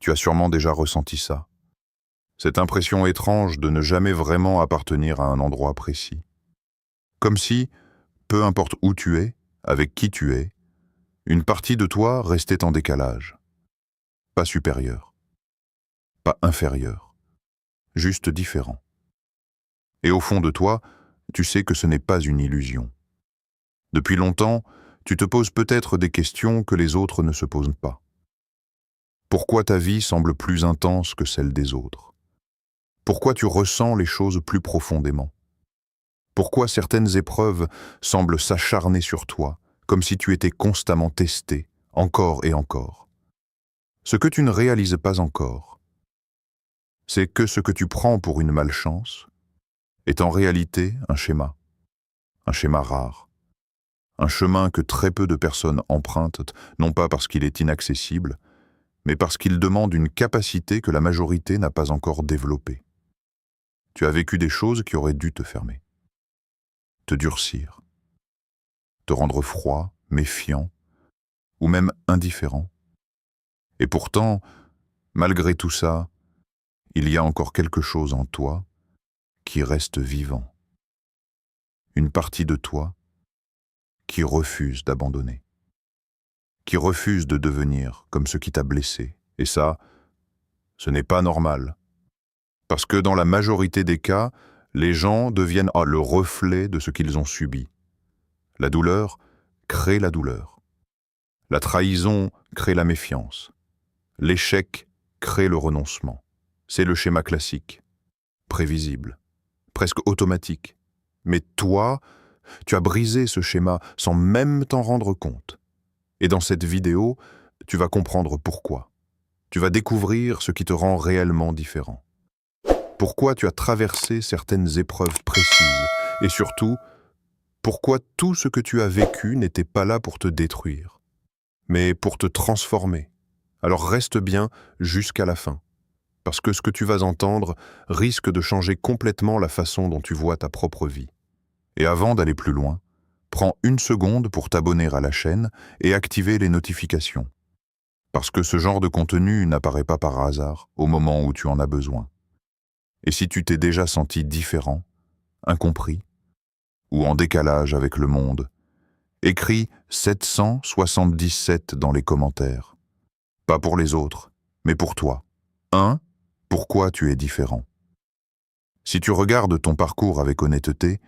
Tu as sûrement déjà ressenti ça. Cette impression étrange de ne jamais vraiment appartenir à un endroit précis. Comme si, peu importe où tu es, avec qui tu es, une partie de toi restait en décalage. Pas supérieur, pas inférieur, juste différent. Et au fond de toi, tu sais que ce n'est pas une illusion. Depuis longtemps, tu te poses peut-être des questions que les autres ne se posent pas. Pourquoi ta vie semble plus intense que celle des autres? Pourquoi tu ressens les choses plus profondément? Pourquoi certaines épreuves semblent s'acharner sur toi, comme si tu étais constamment testé, encore et encore? Ce que tu ne réalises pas encore, c'est que ce que tu prends pour une malchance est en réalité un schéma rare, un chemin que très peu de personnes empruntent, non pas parce qu'il est inaccessible, mais parce qu'il demande une capacité que la majorité n'a pas encore développée. Tu as vécu des choses qui auraient dû te fermer, te durcir, te rendre froid, méfiant, ou même indifférent. Et pourtant, malgré tout ça, il y a encore quelque chose en toi qui reste vivant. Une partie de toi qui refuse d'abandonner, qui refuse de devenir comme ce qui t'a blessé. Et ça, ce n'est pas normal. Parce que dans la majorité des cas, les gens deviennent le reflet de ce qu'ils ont subi. La douleur crée la douleur. La trahison crée la méfiance. L'échec crée le renoncement. C'est le schéma classique, prévisible, presque automatique. Mais toi, tu as brisé ce schéma sans même t'en rendre compte. Et dans cette vidéo, tu vas comprendre pourquoi. Tu vas découvrir ce qui te rend réellement différent. Pourquoi tu as traversé certaines épreuves précises. Et surtout, pourquoi tout ce que tu as vécu n'était pas là pour te détruire, mais pour te transformer. Alors reste bien jusqu'à la fin, parce que ce que tu vas entendre risque de changer complètement la façon dont tu vois ta propre vie. Et avant d'aller plus loin, prends une seconde pour t'abonner à la chaîne et activer les notifications. Parce que ce genre de contenu n'apparaît pas par hasard au moment où tu en as besoin. Et si tu t'es déjà senti différent, incompris, ou en décalage avec le monde, écris 777 dans les commentaires. Pas pour les autres, mais pour toi. 1. Pourquoi tu es différent? Si tu regardes ton parcours avec honnêteté,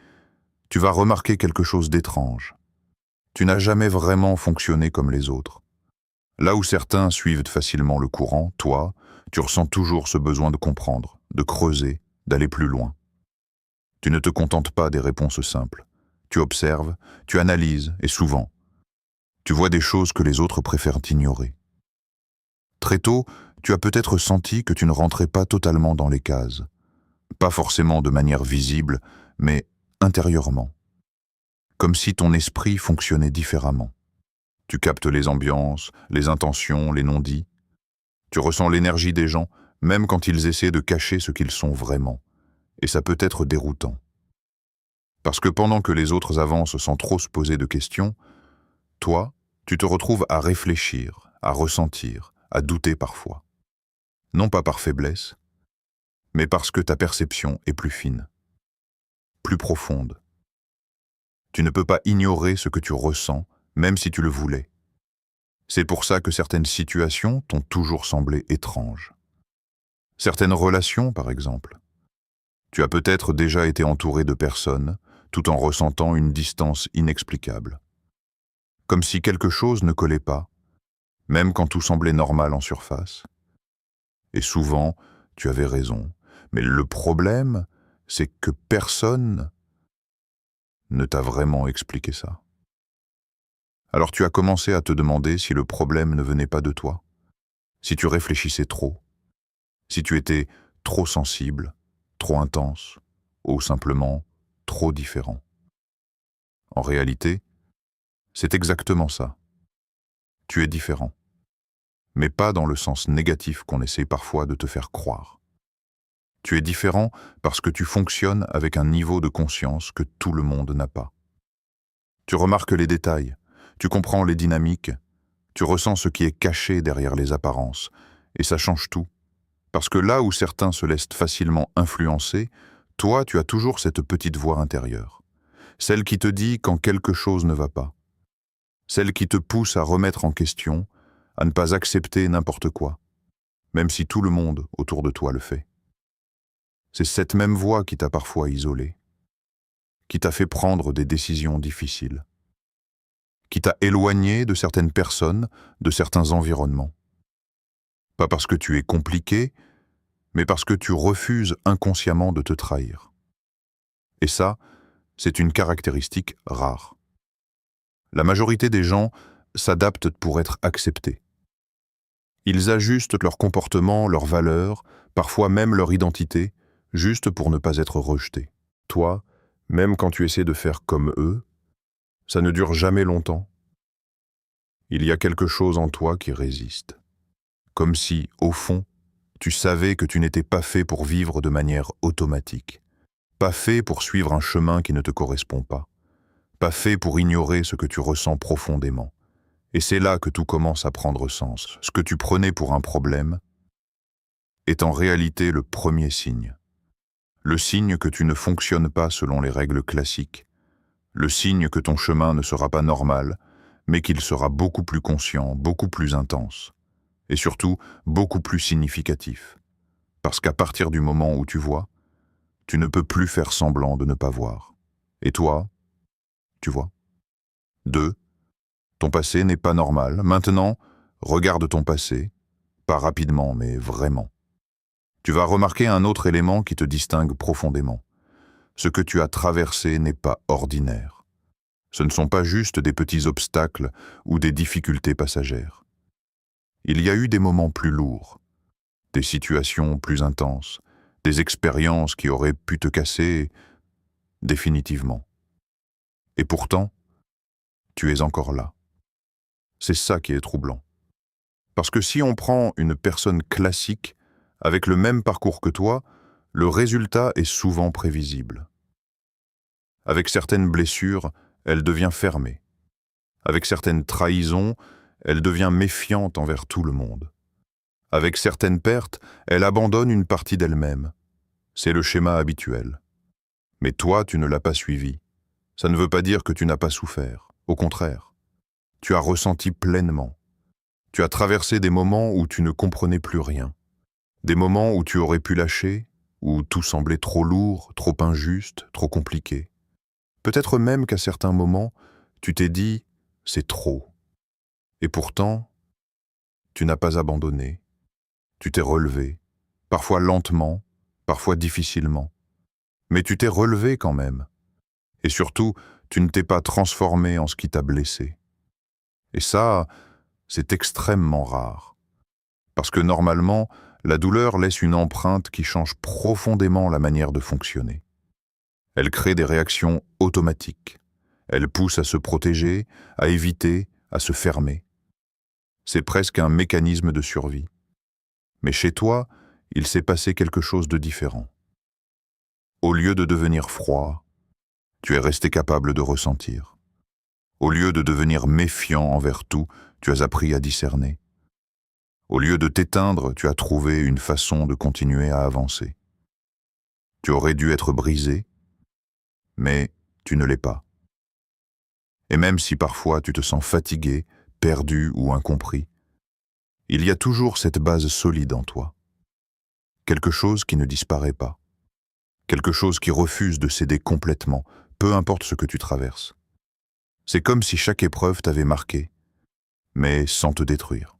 tu vas remarquer quelque chose d'étrange. Tu n'as jamais vraiment fonctionné comme les autres. Là où certains suivent facilement le courant, toi, tu ressens toujours ce besoin de comprendre, de creuser, d'aller plus loin. Tu ne te contentes pas des réponses simples. Tu observes, tu analyses, et souvent, tu vois des choses que les autres préfèrent ignorer. Très tôt, tu as peut-être senti que tu ne rentrais pas totalement dans les cases. Pas forcément de manière visible, mais intérieurement. Comme si ton esprit fonctionnait différemment. Tu captes les ambiances, les intentions, les non-dits. Tu ressens l'énergie des gens, même quand ils essaient de cacher ce qu'ils sont vraiment. Et ça peut être déroutant. Parce que pendant que les autres avancent sans trop se poser de questions, toi, tu te retrouves à réfléchir, à ressentir, à douter parfois. Non pas par faiblesse, mais parce que ta perception est plus fine, plus profonde. Tu ne peux pas ignorer ce que tu ressens, même si tu le voulais. C'est pour ça que certaines situations t'ont toujours semblé étranges. Certaines relations, par exemple. Tu as peut-être déjà été entouré de personnes, tout en ressentant une distance inexplicable. Comme si quelque chose ne collait pas, même quand tout semblait normal en surface. Et souvent, tu avais raison. Mais le problème, c'est que personne ne t'a vraiment expliqué ça. Alors tu as commencé à te demander si le problème ne venait pas de toi, si tu réfléchissais trop, si tu étais trop sensible, trop intense, ou simplement trop différent. En réalité, c'est exactement ça. Tu es différent, mais pas dans le sens négatif qu'on essaie parfois de te faire croire. Tu es différent parce que tu fonctionnes avec un niveau de conscience que tout le monde n'a pas. Tu remarques les détails, tu comprends les dynamiques, tu ressens ce qui est caché derrière les apparences, Et ça change tout. Parce que là où certains se laissent facilement influencer, toi, tu as toujours cette petite voix intérieure. Celle qui te dit quand quelque chose ne va pas. Celle qui te pousse à remettre en question, à ne pas accepter n'importe quoi, même si tout le monde autour de toi le fait. C'est cette même voix qui t'a parfois isolé, qui t'a fait prendre des décisions difficiles, qui t'a éloigné de certaines personnes, de certains environnements. Pas parce que tu es compliqué, mais parce que tu refuses inconsciemment de te trahir. Et ça, c'est une caractéristique rare. La majorité des gens s'adaptent pour être acceptés. Ils ajustent leur comportement, leurs valeurs, parfois même leur identité, juste pour ne pas être rejetés. Toi, même quand tu essaies de faire comme eux, ça ne dure jamais longtemps. Il y a quelque chose en toi qui résiste. Comme si, au fond, tu savais que tu n'étais pas fait pour vivre de manière automatique, pas fait pour suivre un chemin qui ne te correspond pas fait pour ignorer ce que tu ressens profondément. Et c'est là que tout commence à prendre sens. Ce que tu prenais pour un problème est en réalité le premier signe. Le signe que tu ne fonctionnes pas selon les règles classiques. Le signe que ton chemin ne sera pas normal, mais qu'il sera beaucoup plus conscient, beaucoup plus intense. Et surtout, beaucoup plus significatif. Parce qu'à partir du moment où tu vois, tu ne peux plus faire semblant de ne pas voir. Et toi, tu vois. 2. Ton passé n'est pas normal. Maintenant, regarde ton passé, pas rapidement, mais vraiment. Tu vas remarquer un autre élément qui te distingue profondément. Ce que tu as traversé n'est pas ordinaire. Ce ne sont pas juste des petits obstacles ou des difficultés passagères. Il y a eu des moments plus lourds, des situations plus intenses, des expériences qui auraient pu te casser définitivement. Et pourtant, tu es encore là. C'est ça qui est troublant. Parce que si on prend une personne classique, avec le même parcours que toi, le résultat est souvent prévisible. Avec certaines blessures, elle devient fermée. Avec certaines trahisons, elle devient méfiante envers tout le monde. Avec certaines pertes, elle abandonne une partie d'elle-même. C'est le schéma habituel. Mais toi, tu ne l'as pas suivi. Ça ne veut pas dire que tu n'as pas souffert. Au contraire, tu as ressenti pleinement. Tu as traversé des moments où tu ne comprenais plus rien. Des moments où tu aurais pu lâcher, où tout semblait trop lourd, trop injuste, trop compliqué. Peut-être même qu'à certains moments, tu t'es dit « c'est trop ». Et pourtant, tu n'as pas abandonné. Tu t'es relevé, parfois lentement, parfois difficilement. Mais tu t'es relevé quand même. Et surtout, tu ne t'es pas transformé en ce qui t'a blessé. Et ça, c'est extrêmement rare. Parce que normalement, la douleur laisse une empreinte qui change profondément la manière de fonctionner. Elle crée des réactions automatiques. Elle pousse à se protéger, à éviter, à se fermer. C'est presque un mécanisme de survie. Mais chez toi, il s'est passé quelque chose de différent. Au lieu de devenir froid, tu es resté capable de ressentir. Au lieu de devenir méfiant envers tout, tu as appris à discerner. Au lieu de t'éteindre, tu as trouvé une façon de continuer à avancer. Tu aurais dû être brisé, mais tu ne l'es pas. Et même si parfois tu te sens fatigué, perdu ou incompris, il y a toujours cette base solide en toi. Quelque chose qui ne disparaît pas. Quelque chose qui refuse de céder complètement, peu importe ce que tu traverses. C'est comme si chaque épreuve t'avait marqué, mais sans te détruire.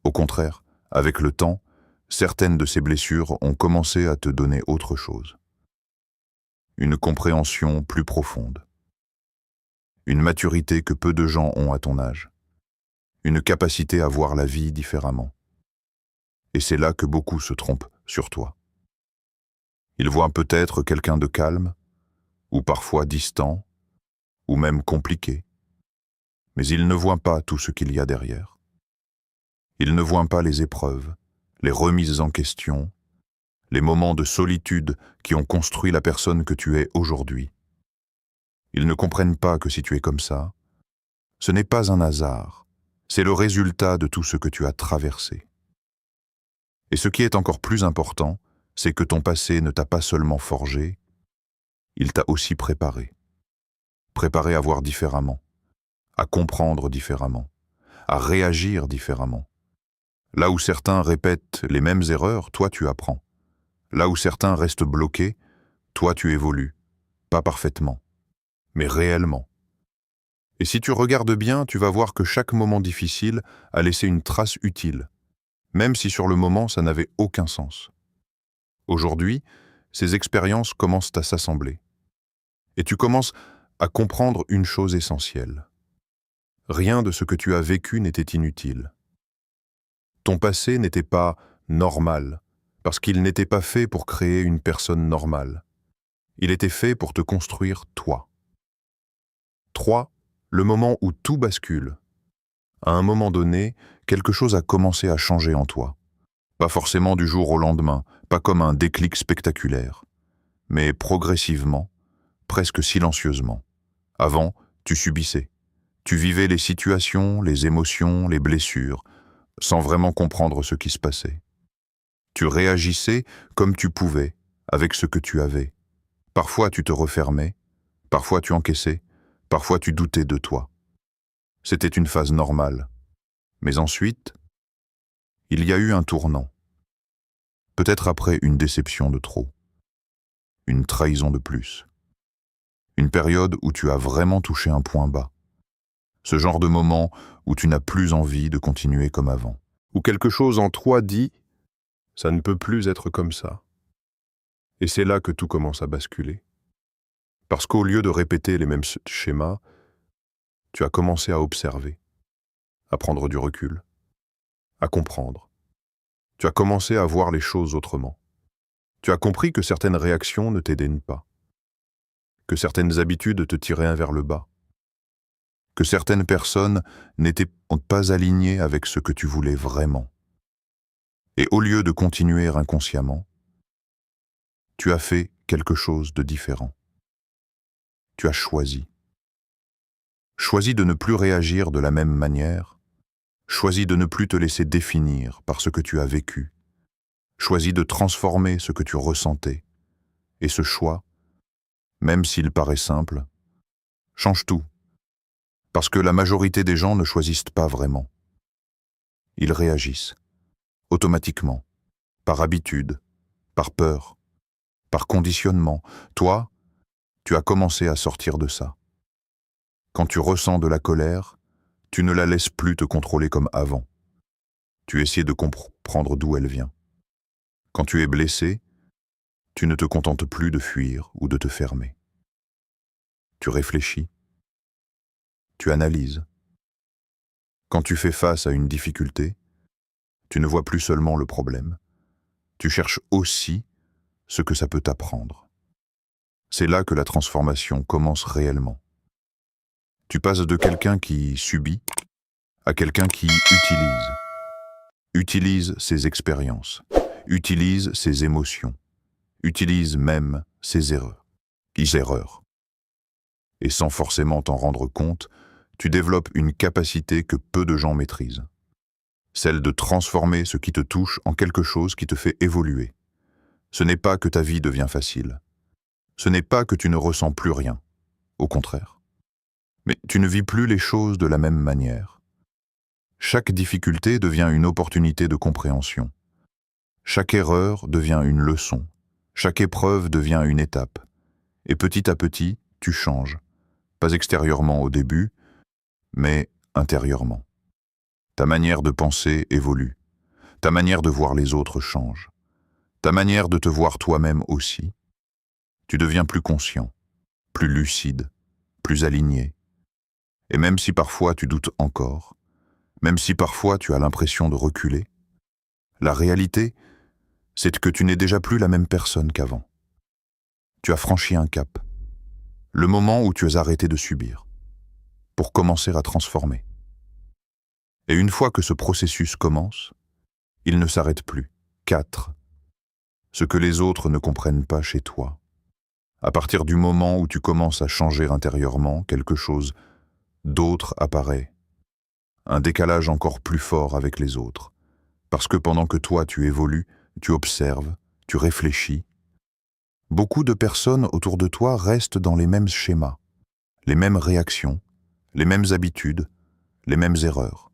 Au contraire, avec le temps, certaines de ces blessures ont commencé à te donner autre chose. Une compréhension plus profonde. Une maturité que peu de gens ont à ton âge. Une capacité à voir la vie différemment. Et c'est là que beaucoup se trompent sur toi. Ils voient peut-être quelqu'un de calme, ou parfois distant, ou même compliqué. Mais ils ne voient pas tout ce qu'il y a derrière. Ils ne voient pas les épreuves, les remises en question, les moments de solitude qui ont construit la personne que tu es aujourd'hui. Ils ne comprennent pas que si tu es comme ça, ce n'est pas un hasard, c'est le résultat de tout ce que tu as traversé. Et ce qui est encore plus important, c'est que ton passé ne t'a pas seulement forgé, il t'a aussi préparé. Préparé à voir différemment, à comprendre différemment, à réagir différemment. Là où certains répètent les mêmes erreurs, toi tu apprends. Là où certains restent bloqués, toi tu évolues. Pas parfaitement, mais réellement. Et si tu regardes bien, tu vas voir que chaque moment difficile a laissé une trace utile, même si sur le moment ça n'avait aucun sens. Aujourd'hui, ces expériences commencent à s'assembler. Et tu commences à comprendre une chose essentielle. Rien de ce que tu as vécu n'était inutile. Ton passé n'était pas normal, parce qu'il n'était pas fait pour créer une personne normale. Il était fait pour te construire toi. 3. Le moment où tout bascule. À un moment donné, quelque chose a commencé à changer en toi. Pas forcément du jour au lendemain, pas comme un déclic spectaculaire, mais progressivement, presque silencieusement. Avant, tu subissais. Tu vivais les situations, les émotions, les blessures, sans vraiment comprendre ce qui se passait. Tu réagissais comme tu pouvais, avec ce que tu avais. Parfois tu te refermais, parfois tu encaissais, parfois tu doutais de toi. C'était une phase normale. Mais ensuite, il y a eu un tournant. Peut-être après une déception de trop, une trahison de plus. Une période où tu as vraiment touché un point bas. Ce genre de moment où tu n'as plus envie de continuer comme avant. Où quelque chose en toi dit « ça ne peut plus être comme ça ». Et c'est là que tout commence à basculer. Parce qu'au lieu de répéter les mêmes schémas, tu as commencé à observer, à prendre du recul, à comprendre. Tu as commencé à voir les choses autrement. Tu as compris que certaines réactions ne t'aidaient pas, que certaines habitudes te tiraient vers le bas, que certaines personnes n'étaient pas alignées avec ce que tu voulais vraiment. Et au lieu de continuer inconsciemment, tu as fait quelque chose de différent. Tu as choisi. Choisi de ne plus réagir de la même manière, choisi de ne plus te laisser définir par ce que tu as vécu, choisi de transformer ce que tu ressentais. Et ce choix, même s'il paraît simple, change tout. Parce que la majorité des gens ne choisissent pas vraiment. Ils réagissent, automatiquement, par habitude, par peur, par conditionnement. Toi, tu as commencé à sortir de ça. Quand tu ressens de la colère, tu ne la laisses plus te contrôler comme avant. Tu essaies de comprendre d'où elle vient. Quand tu es blessé, tu ne te contentes plus de fuir ou de te fermer. Tu réfléchis. Tu analyses. Quand tu fais face à une difficulté, tu ne vois plus seulement le problème. Tu cherches aussi ce que ça peut t'apprendre. C'est là que la transformation commence réellement. Tu passes de quelqu'un qui subit à quelqu'un qui utilise ses expériences, utilise ses émotions, utilise même ses erreurs. Et sans forcément t'en rendre compte, tu développes une capacité que peu de gens maîtrisent. Celle de transformer ce qui te touche en quelque chose qui te fait évoluer. Ce n'est pas que ta vie devient facile. Ce n'est pas que tu ne ressens plus rien. Au contraire. Mais tu ne vis plus les choses de la même manière. Chaque difficulté devient une opportunité de compréhension. Chaque erreur devient une leçon. Chaque épreuve devient une étape. Et petit à petit, tu changes. Pas extérieurement au début, mais intérieurement. Ta manière de penser évolue. Ta manière de voir les autres change. Ta manière de te voir toi-même aussi. Tu deviens plus conscient, plus lucide, plus aligné. Et même si parfois tu doutes encore, même si parfois tu as l'impression de reculer, la réalité, c'est que tu n'es déjà plus la même personne qu'avant. Tu as franchi un cap. Le moment où tu as arrêté de subir, pour commencer à transformer. Et une fois que ce processus commence, il ne s'arrête plus. 4. Ce que les autres ne comprennent pas chez toi. À partir du moment où tu commences à changer intérieurement, quelque chose d'autre apparaît. Un décalage encore plus fort avec les autres. Parce que pendant que toi tu évolues, tu observes, tu réfléchis, beaucoup de personnes autour de toi restent dans les mêmes schémas, les mêmes réactions, les mêmes habitudes, les mêmes erreurs.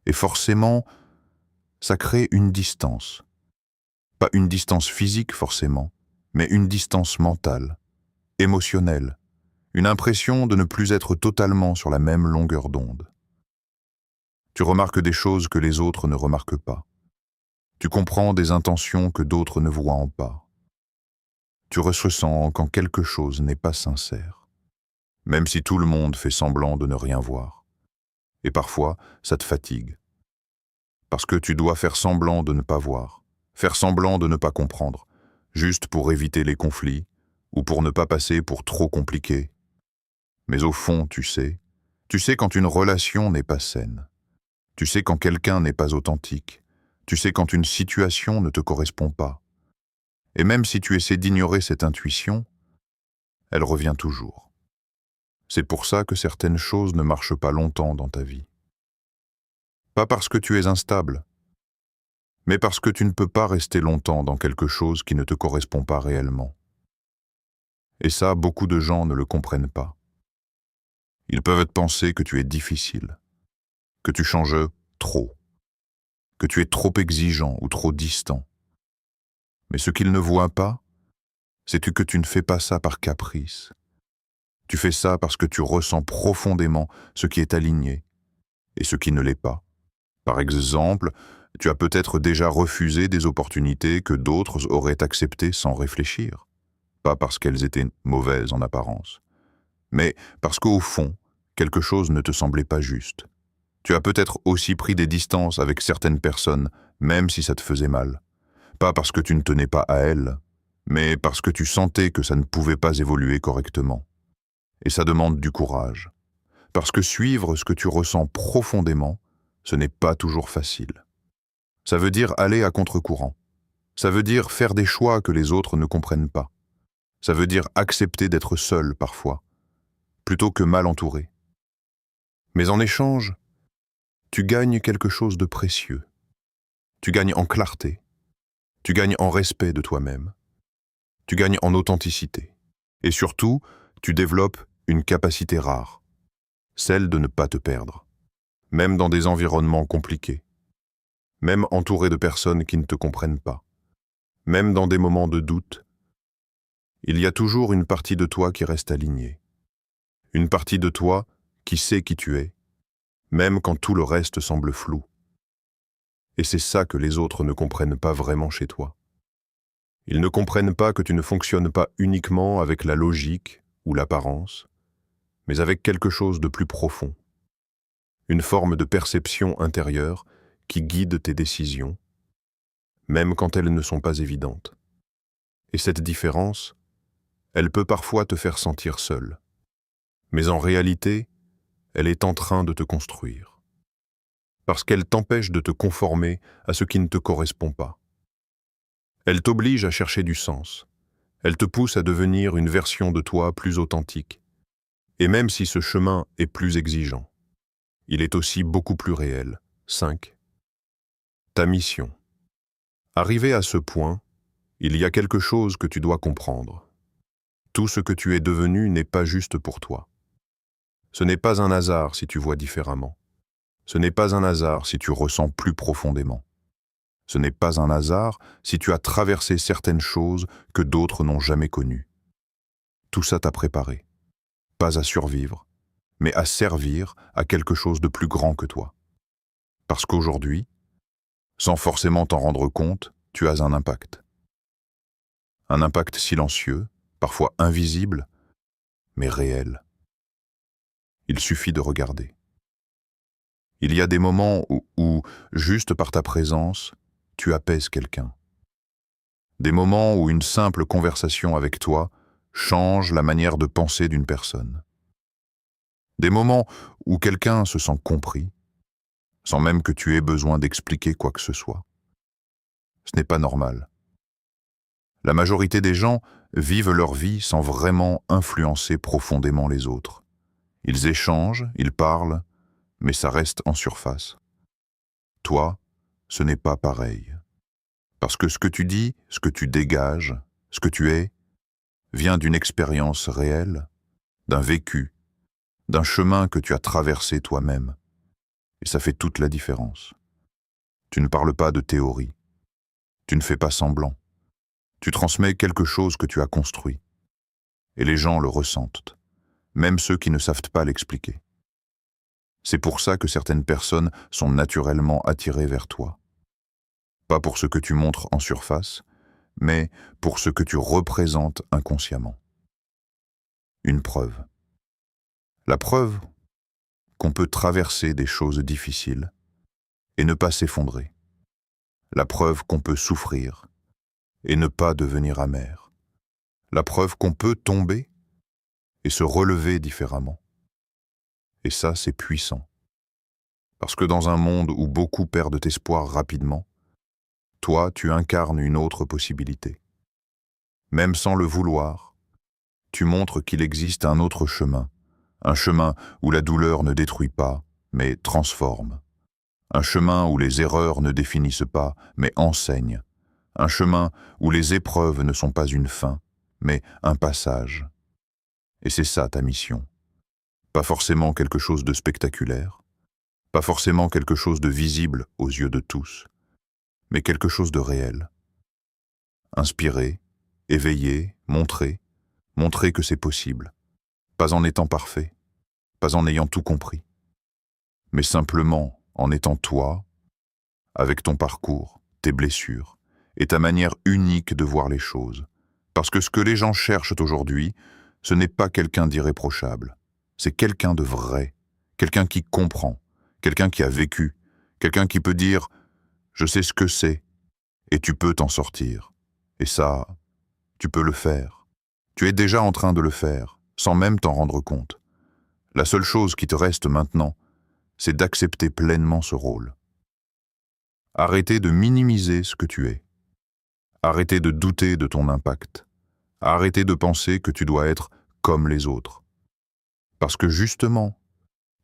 Et forcément, ça crée une distance. Pas une distance physique forcément, mais une distance mentale, émotionnelle, une impression de ne plus être totalement sur la même longueur d'onde. Tu remarques des choses que les autres ne remarquent pas. Tu comprends des intentions que d'autres ne voient en pas. Tu ressens quand quelque chose n'est pas sincère, même si tout le monde fait semblant de ne rien voir. Et parfois, ça te fatigue. Parce que tu dois faire semblant de ne pas voir, faire semblant de ne pas comprendre, juste pour éviter les conflits ou pour ne pas passer pour trop compliqué. Mais au fond, tu sais quand une relation n'est pas saine. Tu sais quand quelqu'un n'est pas authentique. Tu sais quand une situation ne te correspond pas. Et même si tu essaies d'ignorer cette intuition, elle revient toujours. C'est pour ça que certaines choses ne marchent pas longtemps dans ta vie. Pas parce que tu es instable, mais parce que tu ne peux pas rester longtemps dans quelque chose qui ne te correspond pas réellement. Et ça, beaucoup de gens ne le comprennent pas. Ils peuvent te penser que tu es difficile, que tu changes trop, que tu es trop exigeant ou trop distant. Mais ce qu'ils ne voient pas, c'est que tu ne fais pas ça par caprice. Tu fais ça parce que tu ressens profondément ce qui est aligné et ce qui ne l'est pas. Par exemple, tu as peut-être déjà refusé des opportunités que d'autres auraient acceptées sans réfléchir. Pas parce qu'elles étaient mauvaises en apparence, mais parce qu'au fond, quelque chose ne te semblait pas juste. Tu as peut-être aussi pris des distances avec certaines personnes, même si ça te faisait mal. Pas parce que tu ne tenais pas à elles, mais parce que tu sentais que ça ne pouvait pas évoluer correctement. Et ça demande du courage. Parce que suivre ce que tu ressens profondément, ce n'est pas toujours facile. Ça veut dire aller à contre-courant. Ça veut dire faire des choix que les autres ne comprennent pas. Ça veut dire accepter d'être seul parfois, plutôt que mal entouré. Mais en échange, tu gagnes quelque chose de précieux. Tu gagnes en clarté. Tu gagnes en respect de toi-même. Tu gagnes en authenticité. Et surtout, tu développes une capacité rare, celle de ne pas te perdre, même dans des environnements compliqués, même entouré de personnes qui ne te comprennent pas, même dans des moments de doute. Il y a toujours une partie de toi qui reste alignée, une partie de toi qui sait qui tu es, même quand tout le reste semble flou. Et c'est ça que les autres ne comprennent pas vraiment chez toi. Ils ne comprennent pas que tu ne fonctionnes pas uniquement avec la logique ou l'apparence, mais avec quelque chose de plus profond, une forme de perception intérieure qui guide tes décisions, même quand elles ne sont pas évidentes. Et cette différence, elle peut parfois te faire sentir seul. Mais en réalité, elle est en train de te construire. Parce qu'elle t'empêche de te conformer à ce qui ne te correspond pas. Elle t'oblige à chercher du sens. Elle te pousse à devenir une version de toi plus authentique. Et même si ce chemin est plus exigeant, il est aussi beaucoup plus réel. 5. Ta mission. Arrivé à ce point, il y a quelque chose que tu dois comprendre. Tout ce que tu es devenu n'est pas juste pour toi. Ce n'est pas un hasard si tu vois différemment. Ce n'est pas un hasard si tu ressens plus profondément. Ce n'est pas un hasard si tu as traversé certaines choses que d'autres n'ont jamais connues. Tout ça t'a préparé, pas à survivre, mais à servir à quelque chose de plus grand que toi. Parce qu'aujourd'hui, sans forcément t'en rendre compte, tu as un impact. Un impact silencieux, parfois invisible, mais réel. Il suffit de regarder. Il y a des moments où, juste par ta présence, tu apaises quelqu'un. Des moments où une simple conversation avec toi change la manière de penser d'une personne. Des moments où quelqu'un se sent compris, sans même que tu aies besoin d'expliquer quoi que ce soit. Ce n'est pas normal. La majorité des gens vivent leur vie sans vraiment influencer profondément les autres. Ils échangent, ils parlent, mais ça reste en surface. Toi, ce n'est pas pareil. Parce que ce que tu dis, ce que tu dégages, ce que tu es, vient d'une expérience réelle, d'un vécu, d'un chemin que tu as traversé toi-même. Et ça fait toute la différence. Tu ne parles pas de théorie. Tu ne fais pas semblant. Tu transmets quelque chose que tu as construit. Et les gens le ressentent, même ceux qui ne savent pas l'expliquer. C'est pour ça que certaines personnes sont naturellement attirées vers toi. Pas pour ce que tu montres en surface, mais pour ce que tu représentes inconsciemment. Une preuve. La preuve qu'on peut traverser des choses difficiles et ne pas s'effondrer. La preuve qu'on peut souffrir et ne pas devenir amer. La preuve qu'on peut tomber et se relever différemment. Et ça, c'est puissant. Parce que dans un monde où beaucoup perdent espoir rapidement, toi, tu incarnes une autre possibilité. Même sans le vouloir, tu montres qu'il existe un autre chemin, un chemin où la douleur ne détruit pas, mais transforme. Un chemin où les erreurs ne définissent pas, mais enseignent. Un chemin où les épreuves ne sont pas une fin, mais un passage. Et c'est ça ta mission. Pas forcément quelque chose de spectaculaire, pas forcément quelque chose de visible aux yeux de tous, mais quelque chose de réel. Inspirer, éveiller, montrer que c'est possible, pas en étant parfait, pas en ayant tout compris, mais simplement en étant toi, avec ton parcours, tes blessures, et ta manière unique de voir les choses. Parce que ce que les gens cherchent aujourd'hui, ce n'est pas quelqu'un d'irréprochable, c'est quelqu'un de vrai, quelqu'un qui comprend, quelqu'un qui a vécu, quelqu'un qui peut dire « je sais ce que c'est » et tu peux t'en sortir. Et ça, tu peux le faire. Tu es déjà en train de le faire, sans même t'en rendre compte. La seule chose qui te reste maintenant, c'est d'accepter pleinement ce rôle. Arrêter de minimiser ce que tu es. Arrêter de douter de ton impact. Arrêter de penser que tu dois être comme les autres. Parce que justement,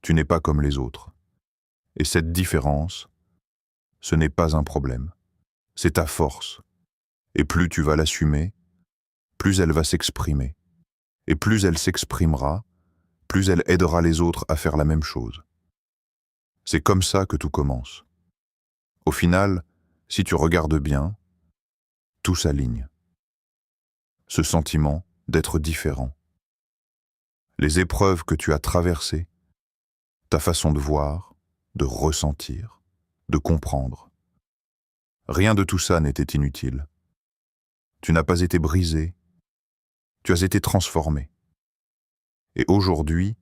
tu n'es pas comme les autres. Et cette différence, ce n'est pas un problème. C'est ta force. Et plus tu vas l'assumer, plus elle va s'exprimer. Et plus elle s'exprimera, plus elle aidera les autres à faire la même chose. C'est comme ça que tout commence. Au final, si tu regardes bien, tout s'aligne. Ce sentiment d'être différent. Les épreuves que tu as traversées, ta façon de voir, de ressentir, de comprendre. Rien de tout ça n'était inutile. Tu n'as pas été brisé, tu as été transformé. Et aujourd'hui,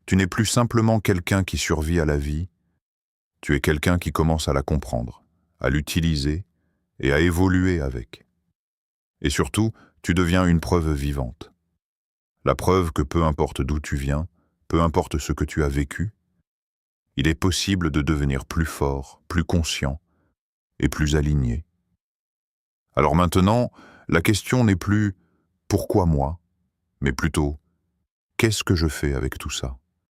tu n'es plus simplement quelqu'un qui survit à la vie, tu es quelqu'un qui commence à la comprendre, à l'utiliser et à évoluer avec. Et surtout, tu deviens une preuve vivante. La preuve que peu importe d'où tu viens, peu importe ce que tu as vécu, il est possible de devenir plus fort, plus conscient et plus aligné. Alors maintenant, la question n'est plus « pourquoi moi ?», mais plutôt « qu'est-ce que je fais avec tout ça ?»